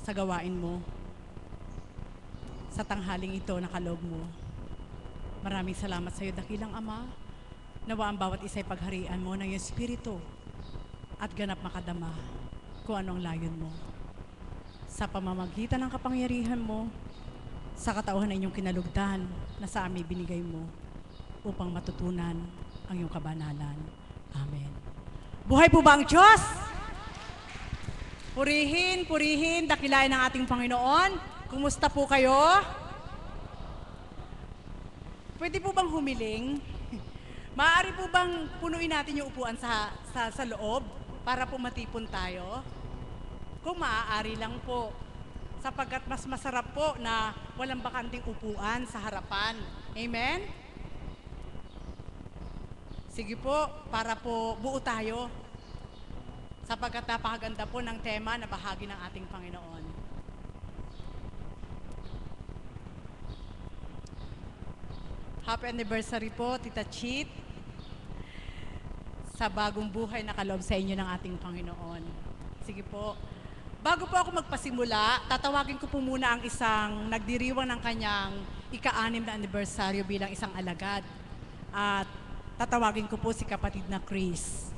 sa gawain mo, sa tanghaling ito na kaloob mo. Maraming salamat sa iyo, dakilang Ama. Nawa ang bawat isa'y pagharian mo ng iyong Espiritu at ganap makadama kung anong layon mo. Sa pamamagitan ng kapangyarihan mo, sa katauhan ng inyong kinalugdan na sa amin binigay mo upang matutunan ang iyong kabanalan. Amen. Buhay po ba ang Diyos? Purihin, purihin, dakilain ng ating Panginoon. Kumusta po kayo? Pwede po bang humiling? Maaari po bang punuin natin yung upuan sa loob para po matipon tayo? Kung maaari lang po, sapagkat mas masarap po na walang bakanting upuan sa harapan. Amen? Sige po, para po buo tayo. Sapagkat napakaganda po ng tema na bahagi ng ating Panginoon. Happy anniversary po, Tita Chit, sa bagong buhay na kaloob sa inyo ng ating Panginoon. Sige po. Bago po ako magpasimula, tatawagin ko po muna ang isang nagdiriwang ng kanyang ika-6 na anibersaryo bilang isang alagad. At tatawagin ko po si kapatid na Chris.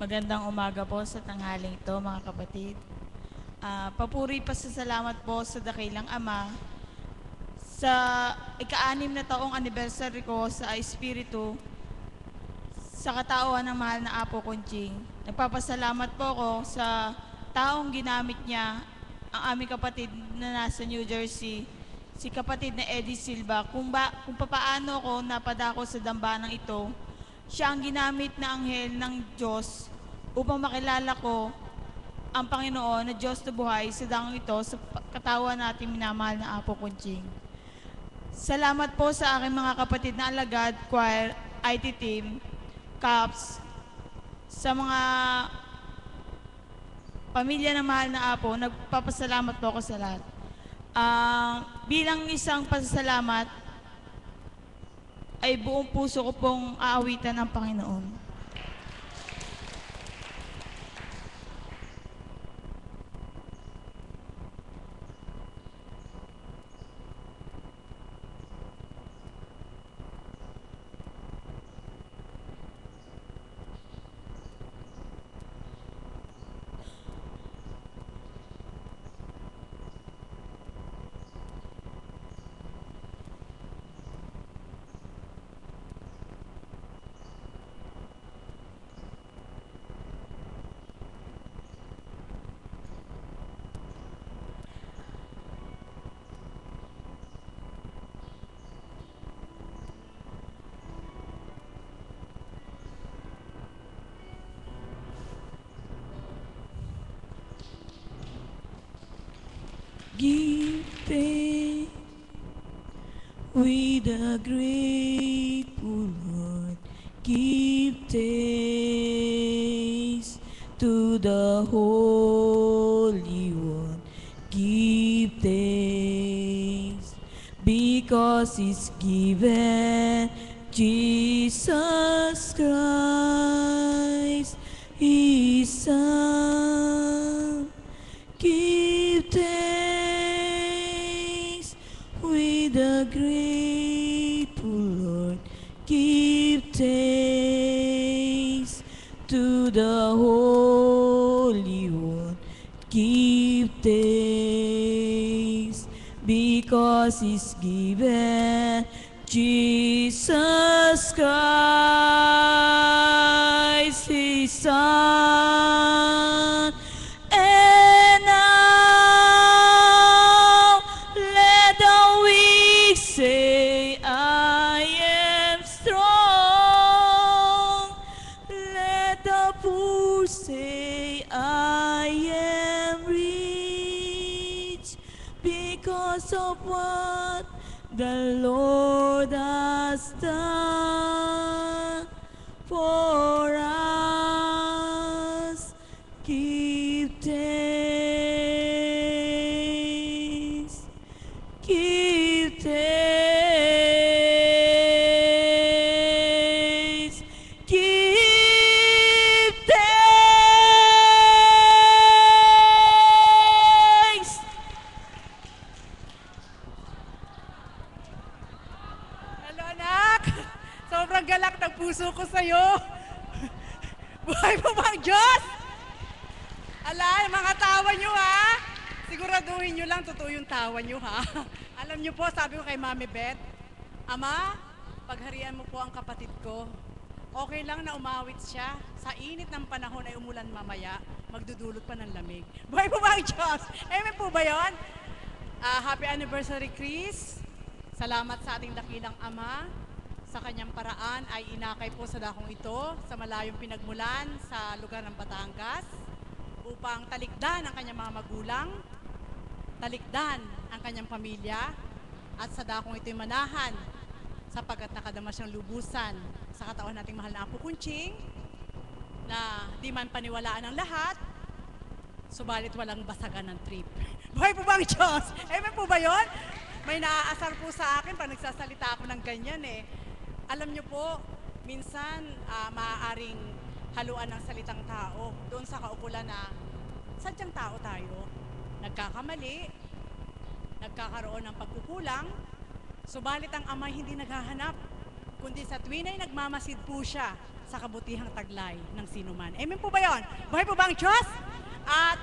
Magandang umaga po sa tanghaling ito, mga kapatid. Papuri pa sa salamat po sa dakilang Ama sa ika-6 na taong anniversary ko sa Espiritu sa katauhan ng mahal na Apo Conching. Nagpapasalamat po ako sa taong ginamit niya, ang aming kapatid na nasa New Jersey, si kapatid na Eddie Silva, kung papaano ko napadako sa dambanang ito. Siya ang ginamit na anghel ng Diyos upang makilala ko ang Panginoon na Diyos na buhay sa dangang ito sa katawan natin minamahal na Apo Conching. Salamat po sa aking mga kapatid na alagad, choir, IT team, CAPS, sa mga pamilya na mahal na Apo. Nagpapasalamat po ako sa lahat. Bilang isang pasasalamat, ay buong puso ko pong aawitan ng Panginoon. Give thanks with a grateful heart. Give thanks to the Holy One. Give thanks because He's given Jesus Christ, His Son. Give thanks with a grateful heart. Give thanks to the Holy One. Give thanks because He's given Jesus Christ, His Son. And now let the weak say, I am strong. Let the poor say, I am rich, because of what the Lord has done for us. Give Give thanks. Give thanks. Give thanks. Hello, anak! Sobrang galak ng puso ko sa'yo. Buhay mo ba ang Diyos? Ala, yung mga tawa nyo ha. Siguraduhin nyo lang, totoo yung tawa nyo ha. Alam nyo po, sabi ko kay Mami Beth, Ama, pagharian mo po ang kapatid ko. Okay lang na umawit siya. Sa init ng panahon ay umulan mamaya, magdudulot pa ng lamig. Buhay po ba ang Diyos? Amen po ba yun? Happy anniversary, Chris. Salamat sa ating dakilang Ama. Sa kanyang paraan ay inakay po sa dakong ito sa malayong pinagmulan sa lugar ng Batangas upang talikdan ang kanyang mga magulang, talikdan ang kanyang pamilya, at sa dakong ito'y manahan sapagkat nakadama siyang lubusan sa katawan nating mahal na Apo Kunching na di man paniwalaan ng lahat, subalit walang basagan ng trip. Buhay po ba ang Diyos? Amen po ba yun? May naaasar po sa akin pag nagsasalita ako ng ganyan eh. Alam niyo po, minsan maaaring haluan ng salitang tao doon sa kaukulan na sadyang tao tayo. Nagkakamali, nagkakaroon ng pagkukulang, subalit ang Ama hindi naghahanap, kundi sa tuwin ay nagmamasid po siya sa kabutihang taglay ng sinuman. Amen po ba yun? Buhay po ba ang Diyos? At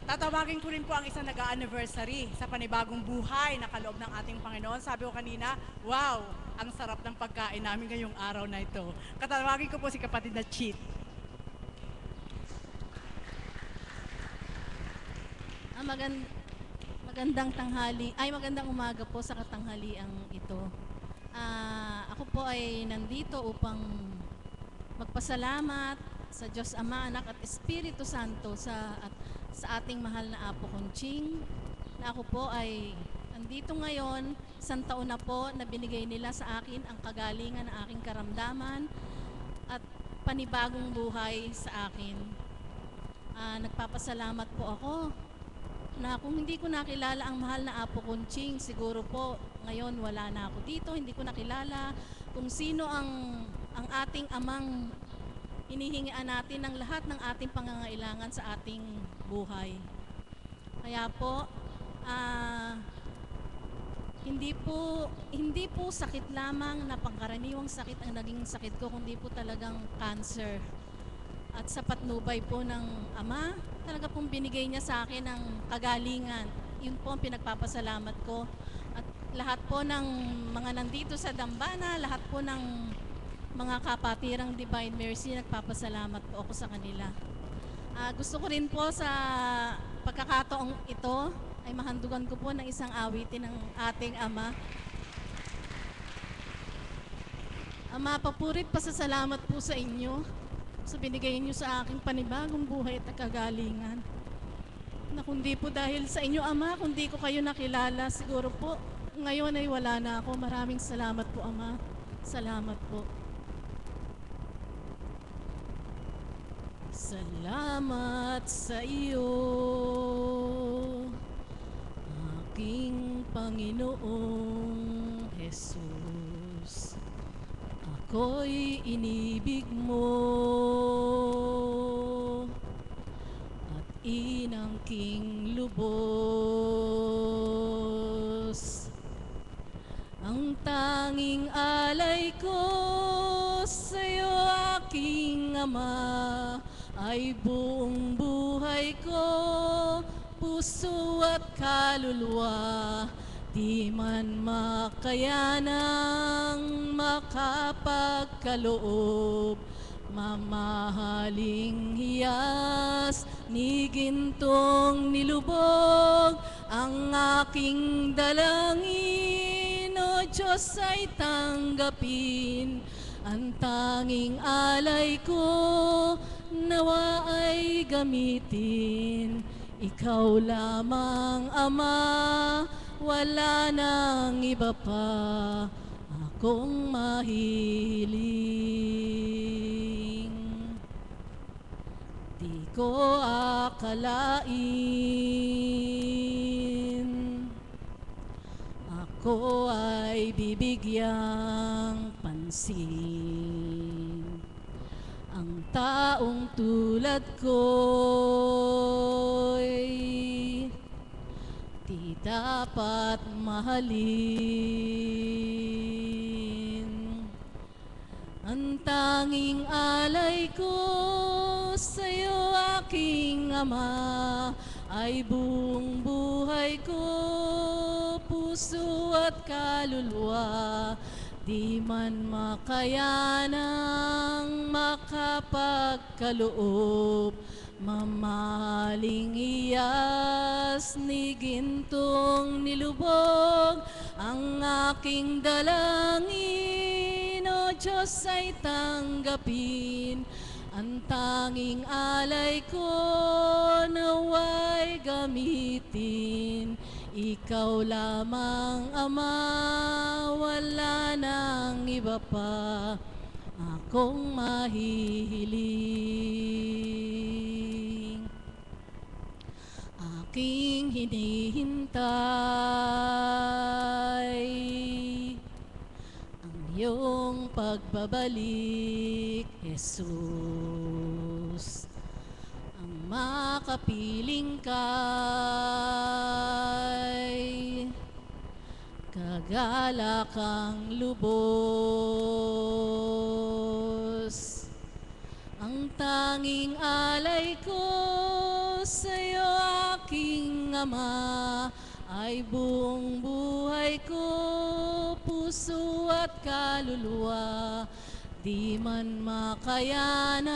tatawagin ko rin po ang isang nag-anniversary sa panibagong buhay na kaloob ng ating Panginoon. Sabi ko kanina, wow, ang sarap ng pagkain namin ngayong araw na ito. Katawagin ko po si kapatid na Cheat. Magandang tanghali, ay magandang umaga po sa katanghaliang ito. Ako po ay nandito upang magpasalamat sa Diyos Ama, Anak at Espiritu Santo sa ating mahal na Apo Kunching, na ako po ay nandito ngayon, isang taon na po na binigay nila sa akin ang kagalingan ng aking karamdaman at panibagong buhay sa akin. Nagpapasalamat po ako na kung hindi ko nakilala ang mahal na Apo Kunching, siguro po ngayon wala na ako dito, hindi ko nakilala kung sino ang ating amang hinihingian natin ng lahat ng ating pangangailangan sa ating buhay. Kaya po, hindi po sakit lamang na pangkaraniwang sakit ang naging sakit ko, kundi po talagang cancer. At sa patnubay po ng Ama, talaga pong binigay niya sa akin ng kagalingan. Yun po ang pinagpapasalamat ko. At lahat po ng mga nandito sa Dambana, lahat po ng mga kapatirang Divine Mercy, nagpapasalamat po ako sa kanila. Gusto ko rin po sa pagkakataong ito ay mahandugan ko po ng isang awitin ng ating Ama. Ama, papurit pasasalamat po sa inyo sa binigay niyo sa aking panibagong buhay at kagalingan. Na kundi po dahil sa inyo, Ama, kundi ko kayo nakilala, siguro po ngayon ay wala na ako. Maraming salamat po, Ama. Salamat po. Salamat sa iyo, aking Panginoong Jesus. Ako'y inibig mo at inangking lubos. Ang tanging alay ko sa'yo, aking Ama, ay buong buhay ko, puso at kaluluwa, di man makayanang makapagkaloob. Mamahaling hiyas ni gintong nilubog, ang aking dalangin, O Diyos, ay tanggapin. Ang tanging alay ko, nawa ay gamitin. Ikaw lamang, Ama, wala nang iba pa akong mahiling. Di ko akalain ako ay bibigyang pansin. Ang taong tulad ko'y di dapat mahalin. Ang tanging alay ko sa'yo, aking Ama, ay buong buhay ko, puso at kaluluwa. Di man makayanang makapagkaloob, mamahaling iyas ni gintong nilubog. Ang aking dalangin, O Diyos, ay tanggapin. Ang tanging alay ko naway gamitin. Ikaw lamang, Ama, wala nang iba pa akong mahihiling. Aking hinihintay ang iyong pagbabalik, Jesus. Ang makapiling kay kagalakang lubos. Ang tanging alay ko sa'yo, aking Ama, ay buong buhay ko, puso at kaluluwa. Di man makayanang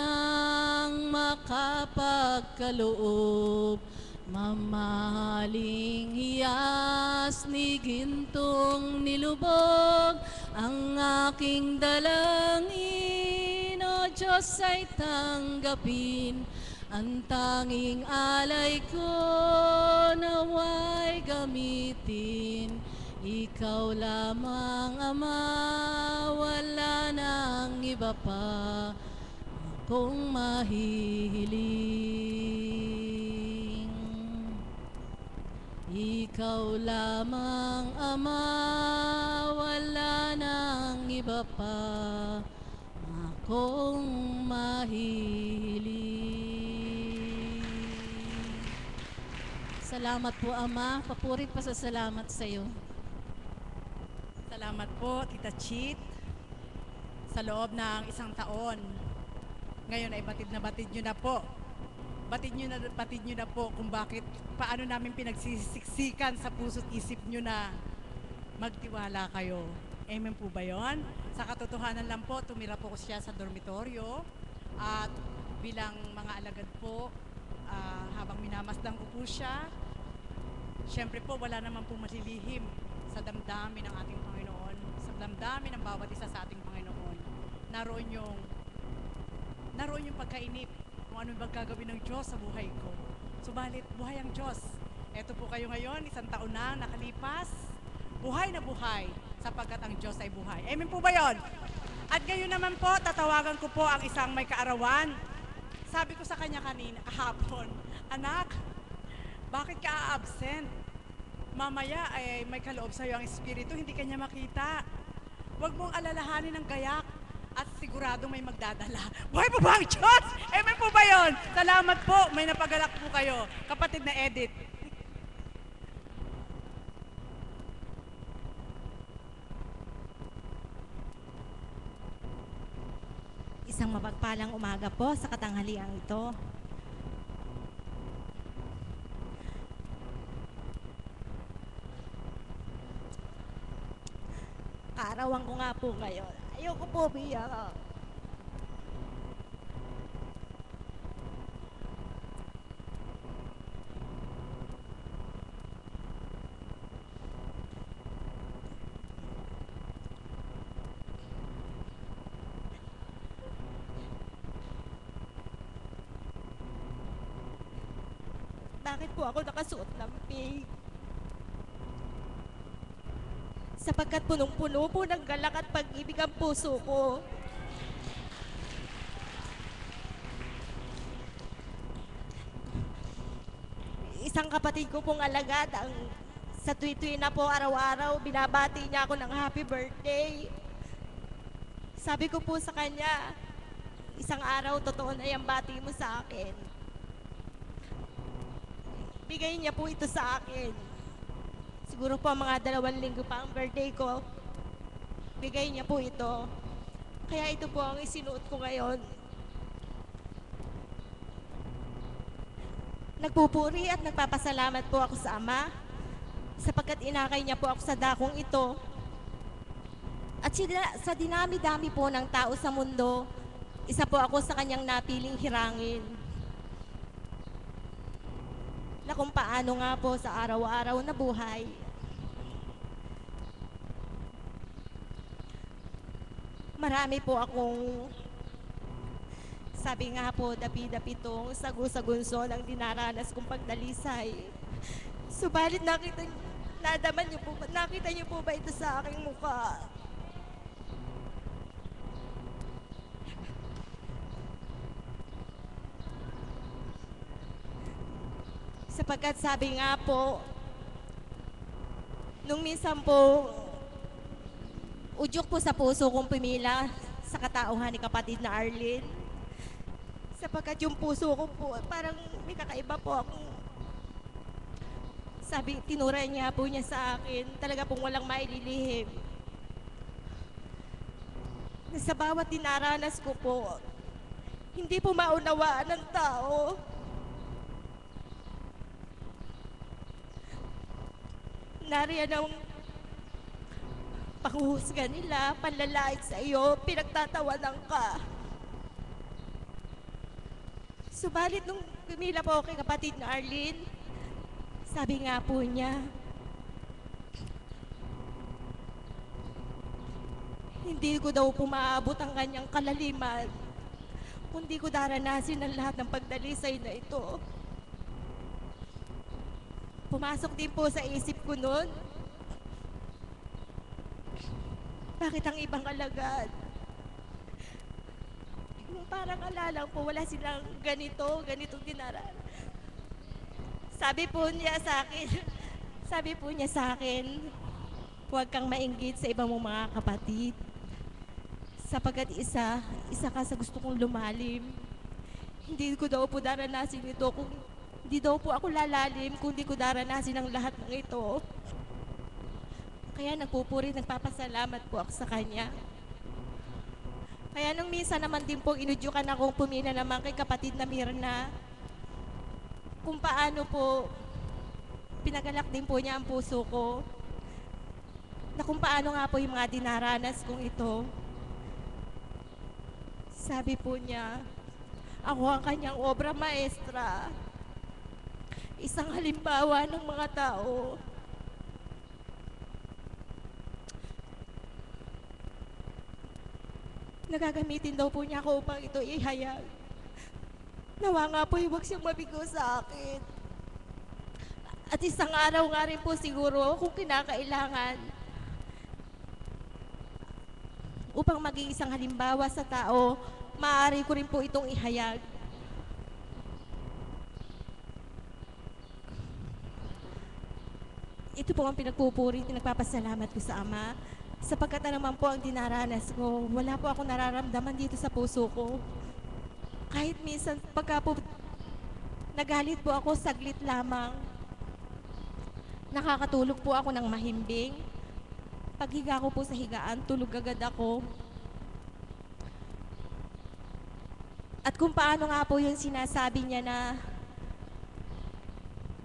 makapagkaloob, mamahaling hiyas ni gintong nilubog. Ang aking dalangin, O Diyos, ay tanggapin. Ang tanging alay ko naway gamitin. Ikaw lamang, Ama, wala nang iba pa akong mahihiling. Ikaw lamang, Ama, wala nang iba pa akong mahihiling. Salamat po, Ama. Papurit pa sa salamat sa iyo. Salamat po, Tita Chit. Sa loob ng isang taon, ngayon ay batid nyo na po. Batid nyo na po kung paano namin pinagsisiksikan sa puso't isip nyo na magtiwala kayo. Amen po ba yun? Sa katotohanan lang po, tumira po siya sa dormitoryo at bilang mga alagad po, habang minamasdan ko po siya, syempre po wala naman po malilihim sa damdamin ng ating Panginoon, sa damdamin ng bawat isa sa ating Panginoon. Naroon yung pagkainip kung ano yung gagawin ng Diyos sa buhay ko. Subalit, buhay ang Diyos. Eto po kayo ngayon, isang taon na nakalipas, buhay na buhay, sapagkat ang Diyos ay buhay. Amen po ba yun? At ngayon naman po, tatawagan ko po ang isang may kaarawan. Sabi ko sa kanya kanina, kahapon, anak, bakit ka absent? Mamaya ay may kaloob sa'yo ang Espiritu, hindi kanya makita. Huwag mong alalahanin ng gayak at siguradong may magdadala. Buhay po ba ang Diyos? Amen po ba yun? Salamat po, may napagalak po kayo. Kapatid na Edith. Isang mapagpalang umaga po sa katanghaliang ito. Kaarawan ko nga po ngayon. Ayoko po biyak. Bakit po ako nakasuot ng pink? Sapagkat punong-puno po ng galak at pag-ibig ang puso ko. isang kapatid ko pong alagad ang sa tuwi-tuwi na po araw-araw, binabati niya ako ng happy birthday. Sabi ko po sa kanya, isang araw, totoo na yung bati mo sa akin. Bigay niya po ito sa akin. Siguro po mga 2 linggo pa ang birthday ko. Bigay niya po ito. Kaya ito po ang isinuot ko ngayon. Nagpupuri at nagpapasalamat po ako sa Ama sapagkat inakay niya po ako sa dakong ito. At sa dinami-dami po ng tao sa mundo, isa po ako sa kanyang napiling hirangin. Na kung paano nga po sa araw-araw na buhay, marami po akong, sabi nga po, dapi-dapi itong sagu-sagunso ng dinaranas kong pagdalisay. Subalit nakita niyo po ba ito sa aking mukha? Sapagkat sabi nga po, nung minsan po, udyok po sa puso kong pumila sa katauhan ni kapatid na Arlene. Sapagkat yung puso ko po, parang may kakaiba po akong, sabi, tinuray niya po niya sa akin, talaga pong walang maililihim. Sa bawat dinaranas ko po, hindi po maunawaan ng tao. Nariyan ang panghuhusga nila, panlalait sa iyo, pinagtatawanan ka. Subalit nung pumila po kay kapatid na Arlene, sabi nga po niya, hindi ko daw pumaabot ang kanyang kalaliman, kundi ko daranasin ang lahat ng pagdalisay na ito. Pumasok din po sa isip ko noon, bakit ang ibang alagad? Yung parang alalang po, wala silang ganitong dinaran. Sabi po niya sa akin, huwag kang mainggit sa ibang mong mga kapatid. Sapagkat isa ka sa gusto kong lumalim. Hindi ko daw po daranasin ito kung hindi daw po ako lalalim kung di ko daranasin ang lahat ng ito. Kaya nagpupuri, nagpapasalamat po ako sa kanya. Kaya nung minsan naman din po inudyukan akong pumila naman kay kapatid na Mirna, kung paano po pinagalak din po niya ang puso ko, na kung paano nga po yung mga dinaranas kong ito. Sabi po niya, ako ang kanyang obra maestra. Isang halimbawa ng mga tao. Nagagamitin daw po niya ako upang ito ihayag. Nawa nga po huwag siyang mabigo sa akin. At isang araw nga rin po siguro kung kinakailangan upang maging isang halimbawa sa tao, maaari ko rin po itong ihayag. Ito po ang pinagpupuri, pinagpapasalamat ko sa Ama. Sapagkat naman po ang dinaranas ko, wala po ako nararamdaman dito sa puso ko. Kahit minsan, pagka po nagalit po ako, saglit lamang. Nakakatulog po ako ng mahimbing. Paghiga ko po sa higaan, tulog agad ako. At kung paano nga po yung sinasabi niya na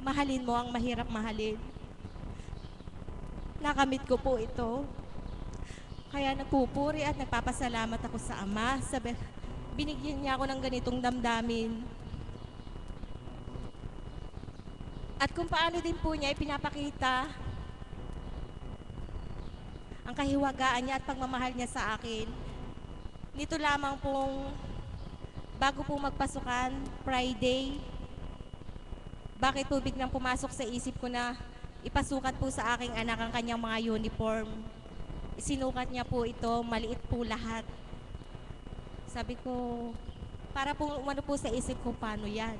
mahalin mo ang mahirap mahalin. Nakamit ko po ito. Kaya nagpupuri at nagpapasalamat ako sa Ama. Binigyan niya ako ng ganitong damdamin. At kung paano din po niya ipinapakita ang kahiwagaan niya at pagmamahal niya sa akin. Nito lamang pong bago po magpasukan, Friday, bakit po biglang pumasok sa isip ko na ipasukat po sa aking anak ang kanyang mga uniform. Sinukat niya po ito, maliit po lahat. Sabi ko, para po umano po sa isip ko, paano yan?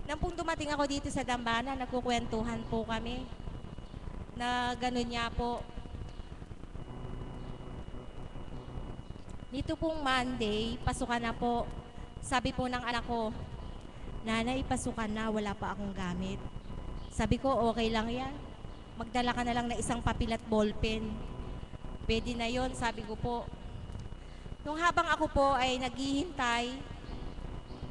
Nang pong dumating ako dito sa Dambana, nagkukwentuhan po kami na gano'n niya po. Nito pong Monday, pasukan na po. Sabi po ng anak ko, "Nanay, pasukan na, wala pa akong gamit." Sabi ko, okay lang yan. Magdala ka na lang na isang papel at ballpen. Pwede na yon, sabi ko po. Nung habang ako po ay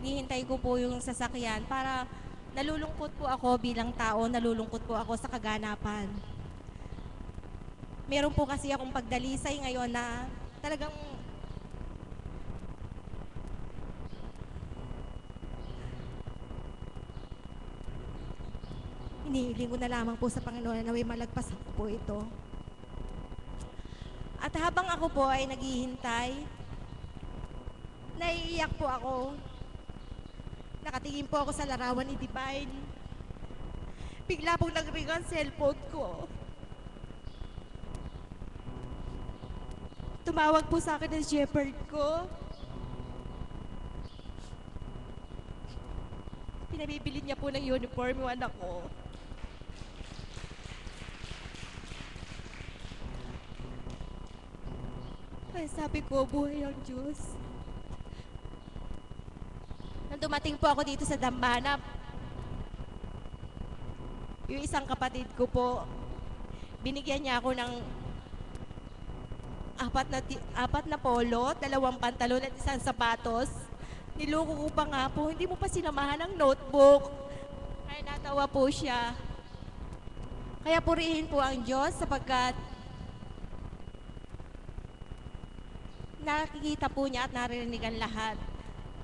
hinihintay ko po yung sasakyan para nalulungkot po ako bilang tao, nalulungkot po ako sa kaganapan. Meron po kasi akong pagdalisay ngayon na talagang inihiling ko na lamang po sa Panginoon na naway malagpasan ko po ito. At habang ako po ay naghihintay, naiiyak po ako. Nakatingin po ako sa larawan ni Divine. Bigla pong nag-ring ang cellphone ko. Tumawag po sa akin ng shepherd ko. Pinabibili niya po ng uniform yung anak ko. Ay, sabi ko, buhay ang Diyos. Nang dumating po ako dito sa Dambana, yung isang kapatid ko po, binigyan niya ako ng apat na polo, 2 pantalon at 1 sapatos. Niloko ko pa nga po, hindi mo pa sinamahan ng notebook. Kaya natawa po siya. Kaya purihin po ang Diyos sapagkat nakikita po niya at naririnig ang lahat.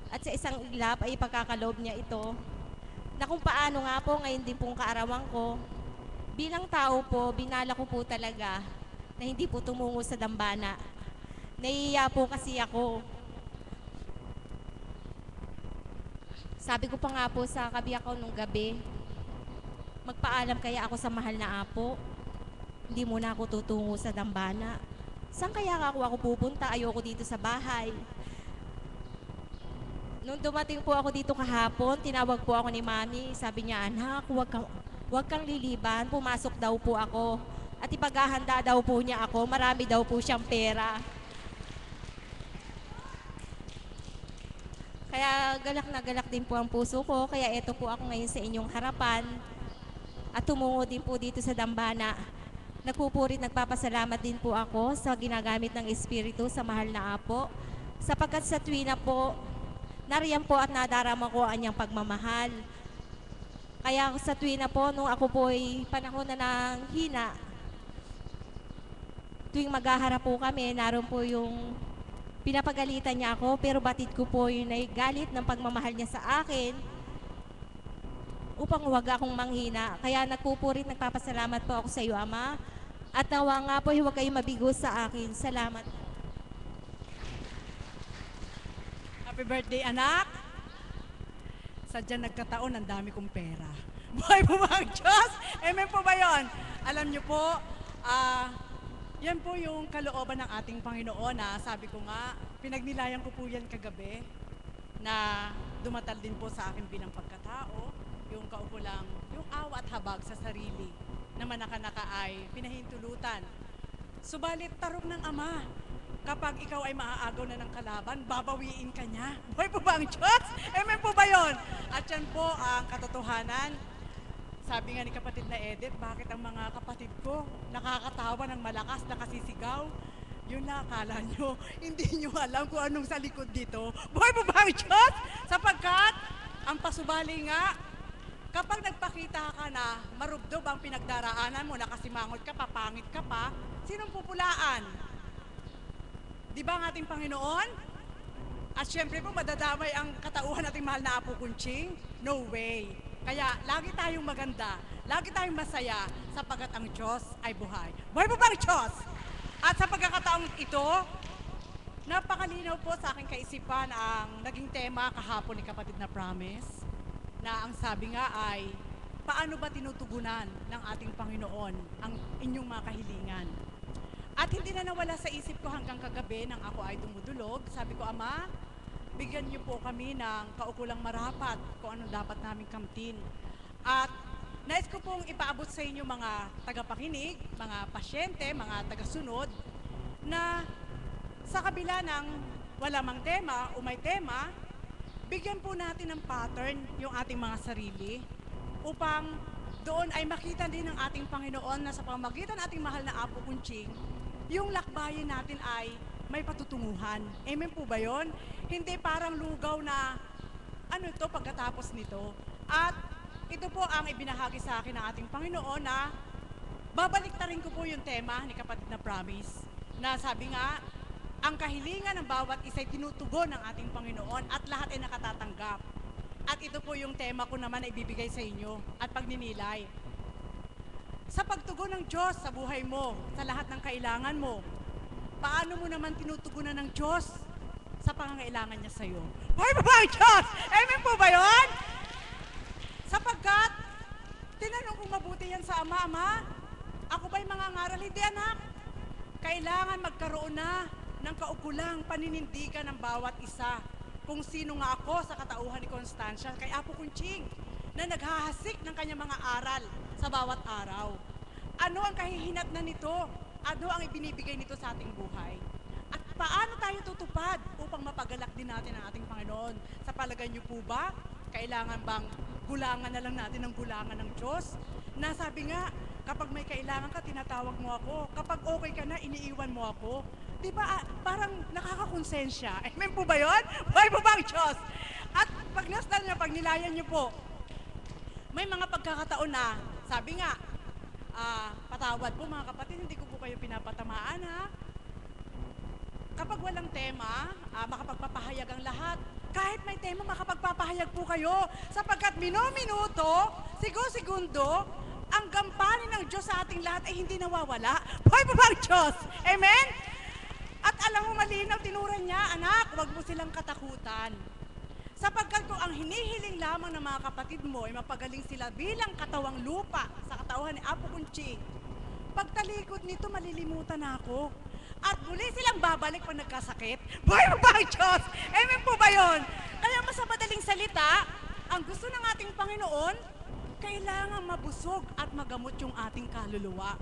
At sa isang iglap ay ipagkakaloob niya ito na kung paano nga po ngayon din pong kaarawan ko, bilang tao po, binala ko po talaga na hindi po tumungo sa Dambana. Naiiya po kasi ako. Sabi ko pa nga po sa kabiyak ko nung gabi, magpaalam kaya ako sa mahal na apo. Hindi muna ako tutungo sa Dambana. Saan kaya ako pupunta? Ayoko dito sa bahay. Nung dumating po ako dito kahapon, tinawag po ako ni Mami. Sabi niya, "Anak, huwag kang liliban. Pumasok daw po ako. At ipaghahanda daw po niya ako. Marami daw po siyang pera." Kaya galak na galak din po ang puso ko. Kaya eto po ako ngayon sa inyong harapan. At tumungo din po dito sa Dambana. Nagpupuri, nagpapasalamat din po ako sa ginagamit ng Espiritu sa mahal na apo. Sapagkat sa tuwina po, nariyan po at nadarama ko ang niyang pagmamahal. Kaya sa tuwina po, nung ako po ay panahon na ng hina, tuwing maghaharap po kami, naroon po yung pinapagalitan niya ako, pero batid ko po yung galit ng pagmamahal niya sa akin upang huwag akong manghina. Kaya nagpupuri, nagpapasalamat po ako sa iyo, Ama. At nawa nga po, huwag kayong mabigo sa akin. Salamat. Happy birthday, anak! Sadya nagkataon, ang dami kong pera. Buhay po ba ang Diyos? Amen po ba yun? Alam niyo po, yan po yung kalooban ng ating Panginoon. Sabi ko nga, pinagnilayan ko po yan kagabi na dumatal din po sa akin bilang pagkatao, yung kaupo lang, yung awa at habag sa sarili na manaka-naka ay pinahintulutan. Subalit tarong ng Ama, kapag ikaw ay maaagaw na ng kalaban, babawiin ka niya. Buhay po ba ang Diyos? Amen po ba yun? At yan po ang katotohanan. Sabi nga ni kapatid na Edith, bakit ang mga kapatid ko nakakatawa ng malakas, nakasisigaw? Yun na, akala nyo, hindi nyo alam kung anong sa likod dito. Buhay po ba ang Diyos? Sapagkat, ang pasubali nga, kapag nagpakita ka na marubdob ang pinagdaraanan mo, nakasimangot ka pa, pangit ka pa, sinong pupulaan? Di ba ang ating Panginoon? At syempre po, madadamay ang katauhan nating mahal na Apo Kunching? No way. Kaya, lagi tayong maganda, lagi tayong masaya, sapagkat ang Diyos ay buhay. Buhay po ba ang Diyos? At sa pagkakataong ito, napakalinaw po sa aking kaisipan ang naging tema kahapon ni kapatid na Promise, na ang sabi nga ay, paano ba tinutugunan ng ating Panginoon ang inyong mga kahilingan? At hindi na nawala sa isip ko hanggang kagabi nang ako ay dumudulog. Sabi ko, Ama, bigyan niyo po kami ng kaukulang marapat kung ano dapat naming kamtin. At nais ko pong ipaabot sa inyo mga tagapakinig, mga pasyente, mga tagasunod, na sa kabila ng wala mang tema o may tema, bigyan po natin ng pattern yung ating mga sarili upang doon ay makita din ng ating Panginoon na sa pamamagitan ng ating mahal na Apo Kunching, yung lakbayin natin ay may patutunguhan. Amen po ba yun? Hindi parang lugaw na ano ito pagkatapos nito. At ito po ang ibinahagi sa akin ng ating Panginoon na babaliktarin ko po yung tema ni kapatid na Promise. Na sabi nga, ang kahilingan ng bawat isa'y tinutugon ng ating Panginoon at lahat ay nakatatanggap. At ito po yung tema ko naman na ibibigay sa inyo at pagninilay. Sa pagtugon ng Diyos sa buhay mo, sa lahat ng kailangan mo, paano mo naman tinutugunan ng Diyos sa pangangailangan niya sa iyo? Buhay pa ba ang Diyos? Amen po ba yun? Sapagkat, tinanong kong mabuti yan sa Ama, ako ba'y mangangaral? Hindi anak. Kailangan magkaroon na ng kaukulang paninindigan ng bawat isa kung sino nga ako sa katauhan ni Constancia, kay Apo Kunching, na naghahasik ng kanyang mga aral sa bawat araw. Ano ang kahihinatnan nito? Ano ang ibinibigay nito sa ating buhay? At paano tayo tutupad upang mapagalak din natin ang ating Panginoon? Sa palagay niyo po ba, kailangan bang gulangan na lang natin ang gulangan ng Diyos? Na sabi nga, kapag may kailangan ka, tinatawag mo ako. Kapag okay ka na, iniiwan mo ako. Diba, parang nakakakonsensya. Amen po ba yun? Buhay po ba ang Diyos? At pag nastan niyo, pag nilayan niyo po, may mga pagkakataon na, sabi nga, patawad po mga kapatid, hindi ko po kayo pinapatamaan ha. Kapag walang tema, makapagpapahayag ang lahat. Kahit may tema, makapagpapahayag po kayo. Sapagkat minuto, segundo, ang gampanin ng Diyos sa ating lahat ay hindi nawawala. Buhay po ba ang Diyos? Amen? At alam mo malinaw, tinuran niya, anak, huwag mo silang katakutan. Sapagkat kung ang hinihiling lamang ng mga kapatid mo ay mapagaling sila bilang katawang lupa sa katauhan ni Apo Kunching, pagtalikod nito malilimutan na ako. At muli silang babalik pag nagkasakit. Buhay mo ba ang Diyos? Amen po ba yun? Kaya mas sa madaling salita, ang gusto ng ating Panginoon, kailangan mabusog at magamot yung ating kaluluwa.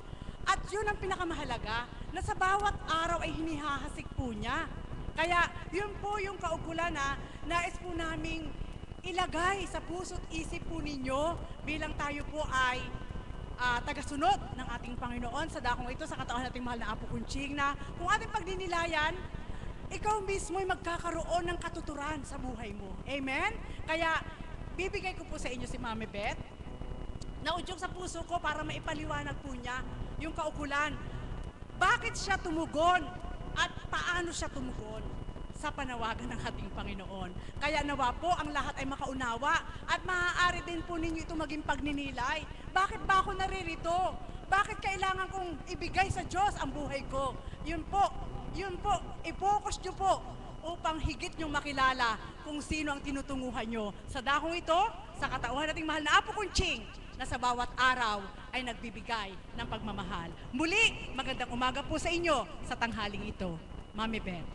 At yun ang pinakamahalaga, na sa bawat araw ay hinihahasik po niya. Kaya yun po yung kaukulan na nais po naming ilagay sa puso't isip po ninyo bilang tayo po ay tagasunod ng ating Panginoon sa dakong ito sa katauhan nating mahal na Apo Kunching, na kung ating pagdinilayan, ikaw mismo ay magkakaroon ng katuturan sa buhay mo. Amen? Kaya bibigay ko po sa inyo si Mami Beth, na udyok sa puso ko para maipaliwanag po niya yung kaukulan. Bakit siya tumugon at paano siya tumugon sa panawagan ng ating Panginoon. Kaya nawa po ang lahat ay makaunawa at maaari din po ninyo ito maging pagninilay. Bakit ba ako naririto? Bakit kailangan kong ibigay sa Diyos ang buhay ko? Yun po, i-focus nyo po upang higit nyong makilala kung sino ang tinutunguhan nyo. Sa dakong ito, sa katauhan nating mahal na Apo Kunching, na sa bawat araw ay nagbibigay ng pagmamahal. Muli, magandang umaga po sa inyo sa tanghaling ito. Mami Beth.